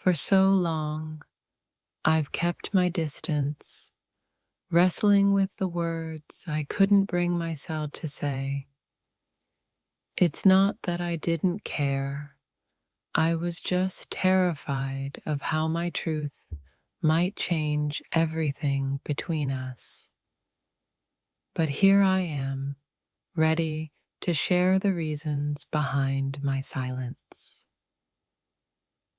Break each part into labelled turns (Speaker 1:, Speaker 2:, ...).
Speaker 1: For so long, I've kept my distance, wrestling with the words I couldn't bring myself to say. It's not that I didn't care, I was just terrified of how my truth might change everything between us. But here I am, ready to share the reasons behind my silence.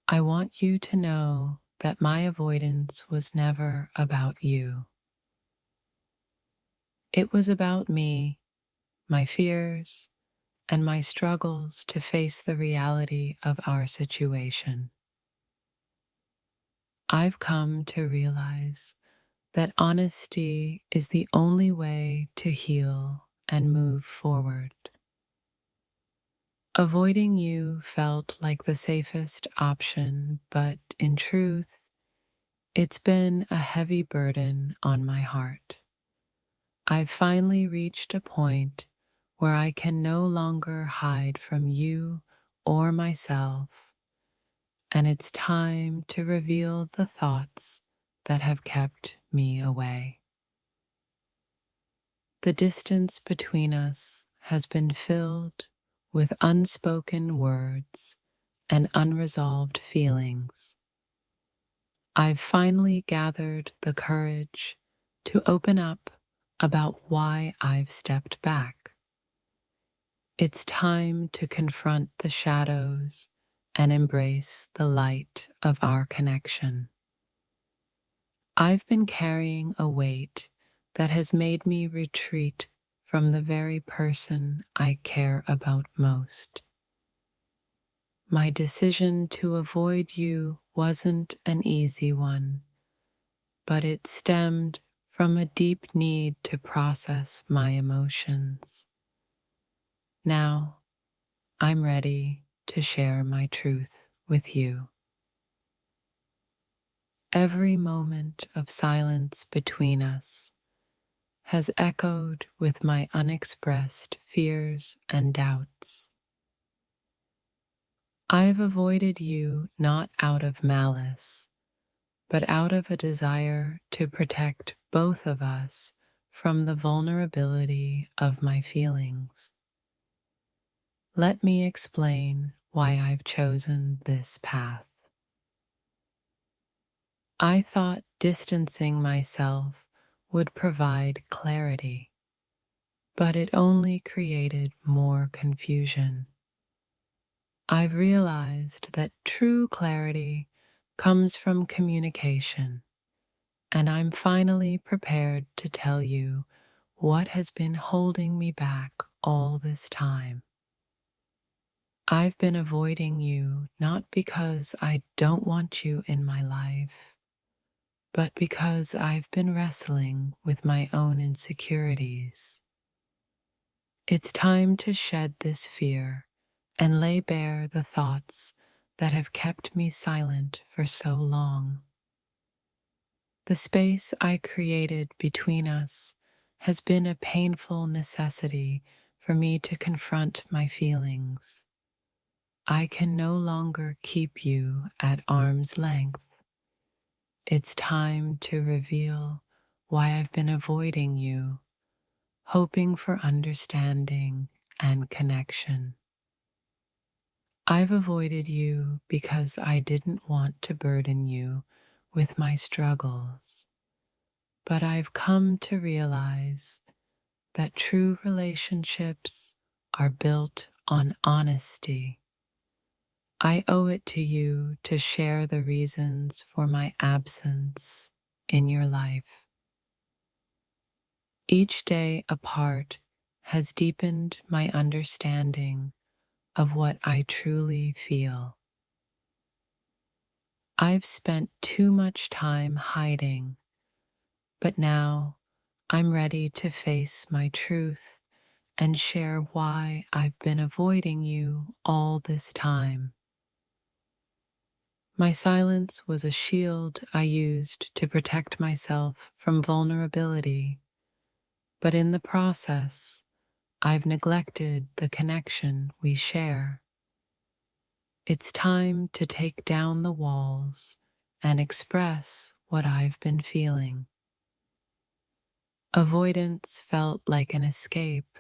Speaker 1: I want you to know that my avoidance was never about you. It was about me, my fears, and my struggles to face the reality of our situation. I've come to realize that honesty is the only way to heal and move forward. Avoiding you felt like the safest option, but in truth, it's been a heavy burden on my heart. I've finally reached a point where I can no longer hide from you or myself, and it's time to reveal the thoughts that have kept me away. The distance between us has been filled with unspoken words and unresolved feelings. I've finally gathered the courage to open up about why I've stepped back. It's time to confront the shadows and embrace the light of our connection. I've been carrying a weight that has made me retreat from the very person I care about most. My decision to avoid you wasn't an easy one, but it stemmed from a deep need to process my emotions. Now, I'm ready to share my truth with you. Every moment of silence between us has echoed with my unexpressed fears and doubts. I've avoided you not out of malice, but out of a desire to protect both of us from the vulnerability of my feelings. Let me explain why I've chosen this path. I thought distancing myself would provide clarity, but it only created more confusion. I've realized that true clarity comes from communication, and I'm finally prepared to tell you what has been holding me back all this time. I've been avoiding you not because I don't want you in my life, but because I've been wrestling with my own insecurities. It's time to shed this fear and lay bare the thoughts that have kept me silent for so long. The space I created between us has been a painful necessity for me to confront my feelings. I can no longer keep you at arm's length. It's time to reveal why I've been avoiding you, hoping for understanding and connection. I've avoided you because I didn't want to burden you with my struggles, but I've come to realize that true relationships are built on honesty. I owe it to you to share the reasons for my absence in your life. Each day apart has deepened my understanding of what I truly feel. I've spent too much time hiding, but now I'm ready to face my truth and share why I've been avoiding you all this time. My silence was a shield I used to protect myself from vulnerability, but in the process, I've neglected the connection we share. It's time to take down the walls and express what I've been feeling. Avoidance felt like an escape,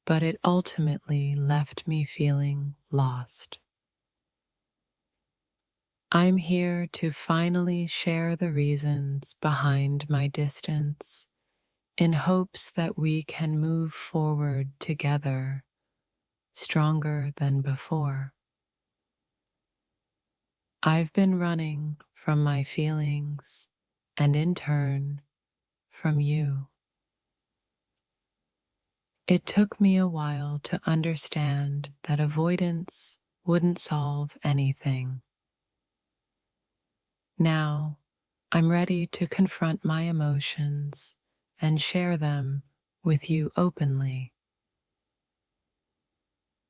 Speaker 1: but it ultimately left me feeling lost. I'm here to finally share the reasons behind my distance in hopes that we can move forward together, stronger than before. I've been running from my feelings and in turn from you. It took me a while to understand that avoidance wouldn't solve anything. Now, I'm ready to confront my emotions and share them with you openly.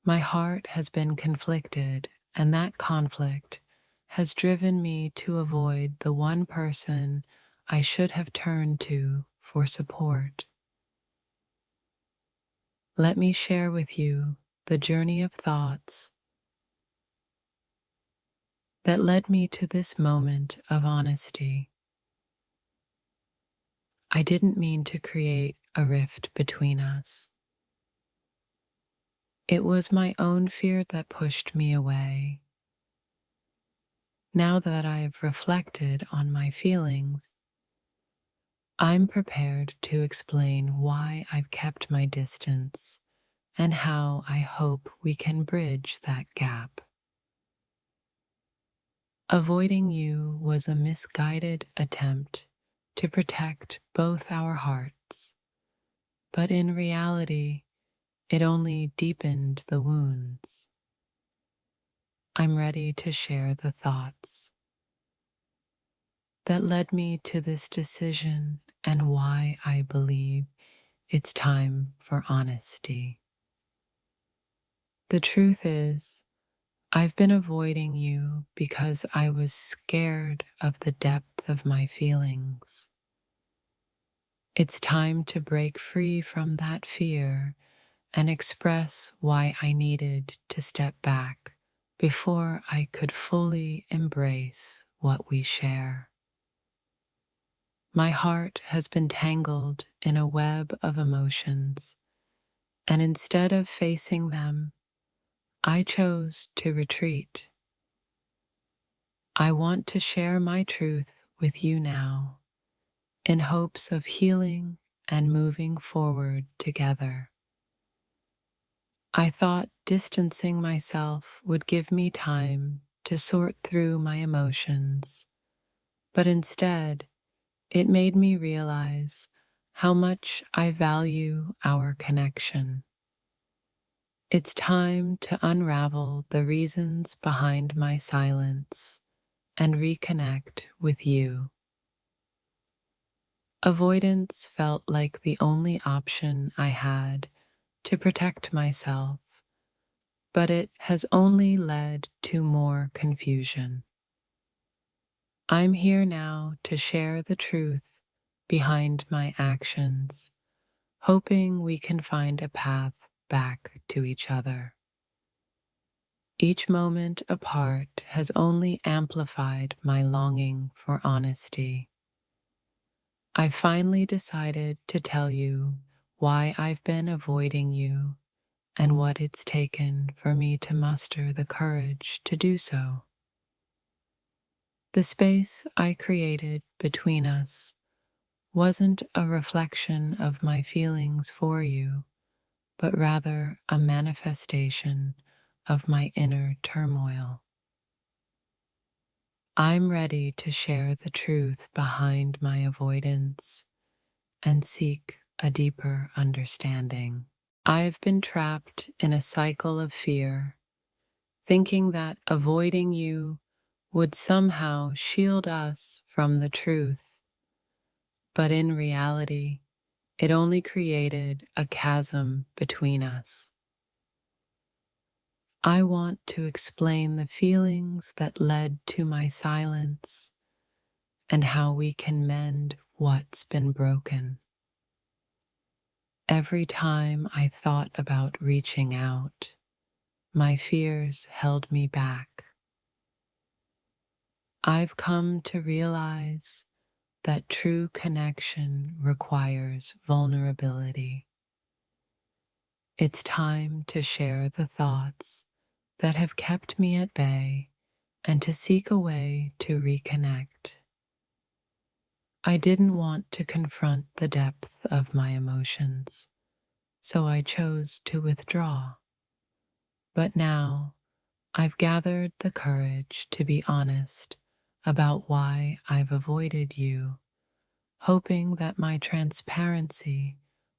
Speaker 1: My heart has been conflicted, and that conflict has driven me to avoid the one person I should have turned to for support. Let me share with you the journey of thoughts that led me to this moment of honesty. I didn't mean to create a rift between us. It was my own fear that pushed me away. Now that I've reflected on my feelings, I'm prepared to explain why I've kept my distance and how I hope we can bridge that gap. Avoiding you was a misguided attempt to protect both our hearts, but in reality, it only deepened the wounds. I'm ready to share the thoughts that led me to this decision and why I believe it's time for honesty. The truth is, I've been avoiding you because I was scared of the depth of my feelings. It's time to break free from that fear and express why I needed to step back before I could fully embrace what we share. My heart has been tangled in a web of emotions, and instead of facing them, I chose to retreat. I want to share my truth with you now, in hopes of healing and moving forward together. I thought distancing myself would give me time to sort through my emotions, but instead, it made me realize how much I value our connection. It's time to unravel the reasons behind my silence and reconnect with you. Avoidance felt like the only option I had to protect myself, but it has only led to more confusion. I'm here now to share the truth behind my actions, hoping we can find a path back to each other. Each moment apart has only amplified my longing for honesty. I finally decided to tell you why I've been avoiding you and what it's taken for me to muster the courage to do so. The space I created between us wasn't a reflection of my feelings for you, but rather a manifestation of my inner turmoil. I'm ready to share the truth behind my avoidance and seek a deeper understanding. I've been trapped in a cycle of fear, thinking that avoiding you would somehow shield us from the truth, but in reality, it only created a chasm between us. I want to explain the feelings that led to my silence and how we can mend what's been broken. Every time I thought about reaching out, my fears held me back. I've come to realize that true connection requires vulnerability. It's time to share the thoughts that have kept me at bay and to seek a way to reconnect. I didn't want to confront the depth of my emotions, so I chose to withdraw. But now I've gathered the courage to be honest about why I've avoided you, hoping that my transparency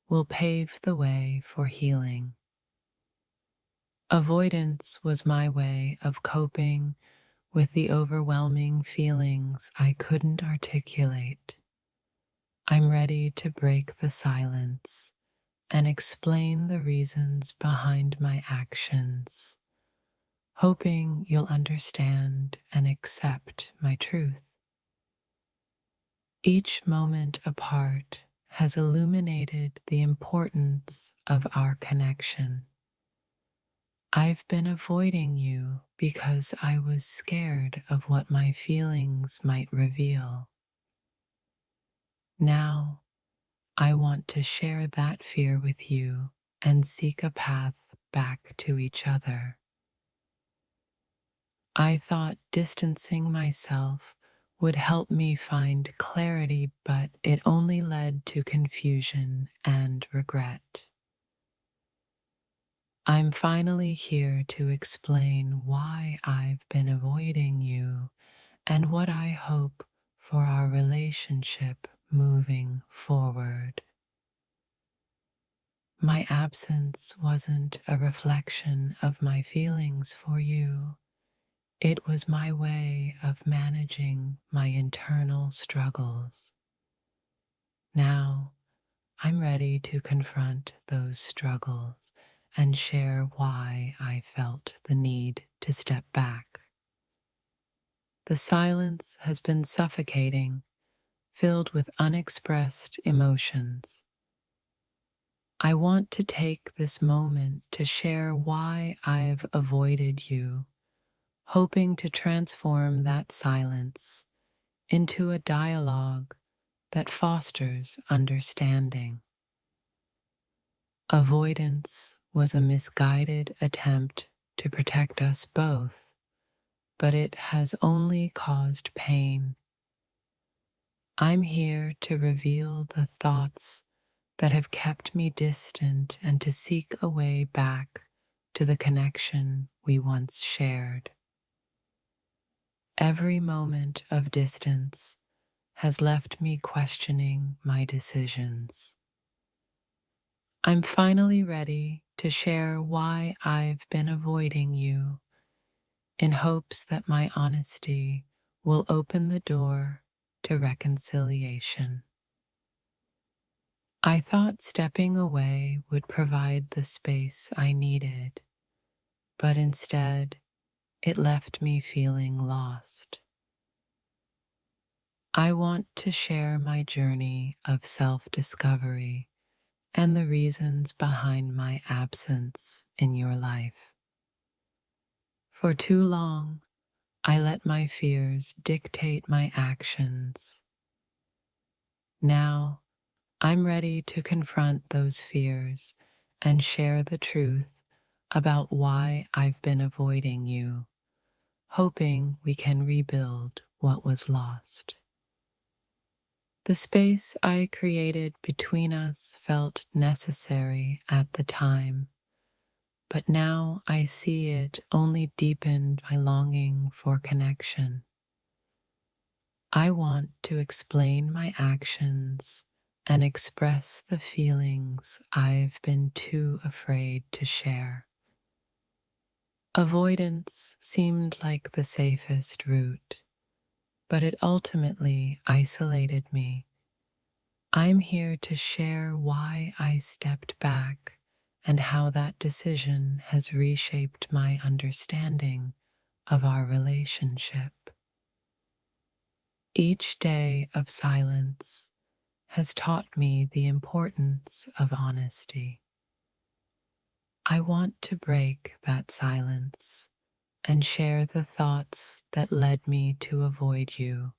Speaker 1: will pave the way for healing. Avoidance was my way of coping with the overwhelming feelings I couldn't articulate. I'm ready to break the silence and explain the reasons behind my actions, hoping you'll understand and accept my truth. Each moment apart has illuminated the importance of our connection. I've been avoiding you because I was scared of what my feelings might reveal. Now, I want to share that fear with you and seek a path back to each other. I thought distancing myself would help me find clarity, but it only led to confusion and regret. I'm finally here to explain why I've been avoiding you and what I hope for our relationship moving forward. My absence wasn't a reflection of my feelings for you. It was my way of managing my internal struggles. Now, I'm ready to confront those struggles and share why I felt the need to step back. The silence has been suffocating, filled with unexpressed emotions. I want to take this moment to share why I've avoided you, hoping to transform that silence into a dialogue that fosters understanding. Avoidance was a misguided attempt to protect us both, but it has only caused pain. I'm here to reveal the thoughts that have kept me distant and to seek a way back to the connection we once shared. Every moment of distance has left me questioning my decisions. I'm finally ready to share why I've been avoiding you, in hopes that my honesty will open the door to reconciliation. I thought stepping away would provide the space I needed, but instead it left me feeling lost. I want to share my journey of self-discovery and the reasons behind my absence in your life. For too long, I let my fears dictate my actions. Now, I'm ready to confront those fears and share the truth about why I've been avoiding you, hoping we can rebuild what was lost. The space I created between us felt necessary at the time, but now I see it only deepened my longing for connection. I want to explain my actions and express the feelings I've been too afraid to share. Avoidance seemed like the safest route, but it ultimately isolated me. I'm here to share why I stepped back and how that decision has reshaped my understanding of our relationship. Each day of silence has taught me the importance of honesty. I want to break that silence and share the thoughts that led me to avoid you,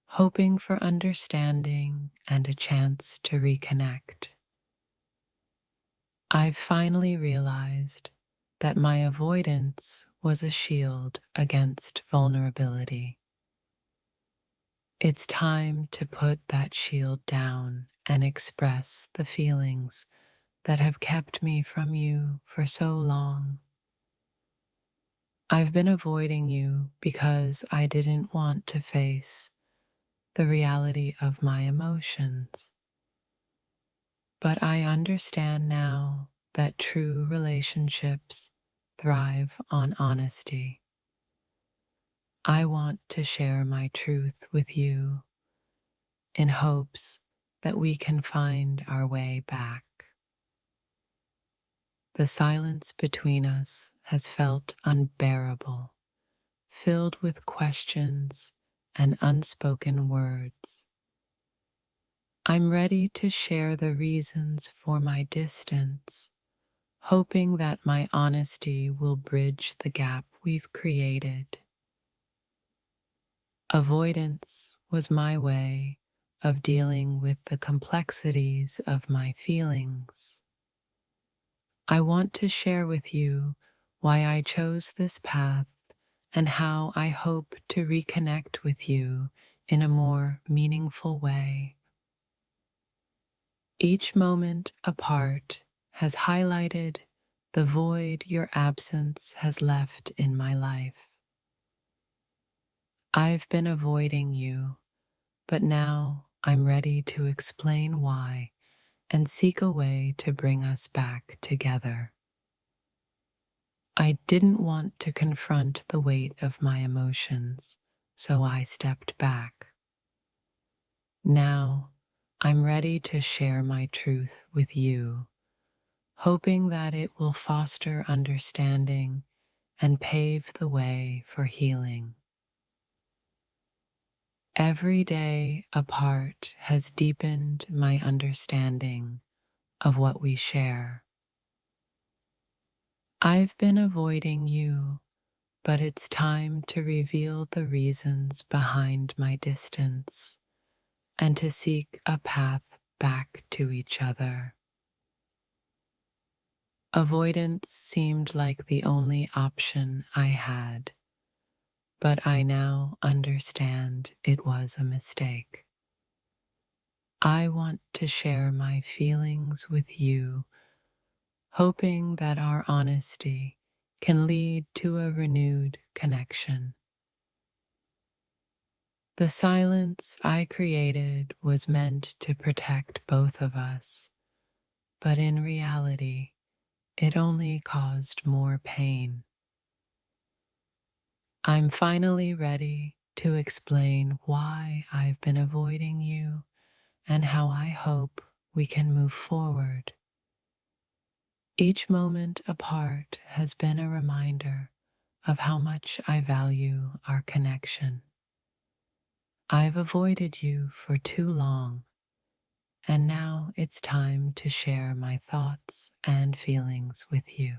Speaker 1: hoping for understanding and a chance to reconnect. I've finally realized that my avoidance was a shield against vulnerability. It's time to put that shield down and express the feelings that have kept me from you for so long. I've been avoiding you because I didn't want to face the reality of my emotions. But I understand now that true relationships thrive on honesty. I want to share my truth with you in hopes that we can find our way back. The silence between us has felt unbearable, filled with questions and unspoken words. I'm ready to share the reasons for my distance, hoping that my honesty will bridge the gap we've created. Avoidance was my way of dealing with the complexities of my feelings. I want to share with you why I chose this path and how I hope to reconnect with you in a more meaningful way. Each moment apart has highlighted the void your absence has left in my life. I've been avoiding you, but now I'm ready to explain why and seek a way to bring us back together. I didn't want to confront the weight of my emotions, so I stepped back. Now, I'm ready to share my truth with you, hoping that it will foster understanding and pave the way for healing. Every day apart has deepened my understanding of what we share. I've been avoiding you, but it's time to reveal the reasons behind my distance and to seek a path back to each other. Avoidance seemed like the only option I had, but I now understand it was a mistake. I want to share my feelings with you, hoping that our honesty can lead to a renewed connection. The silence I created was meant to protect both of us, but in reality, it only caused more pain. I'm finally ready to explain why I've been avoiding you and how I hope we can move forward. Each moment apart has been a reminder of how much I value our connection. I've avoided you for too long, and now it's time to share my thoughts and feelings with you.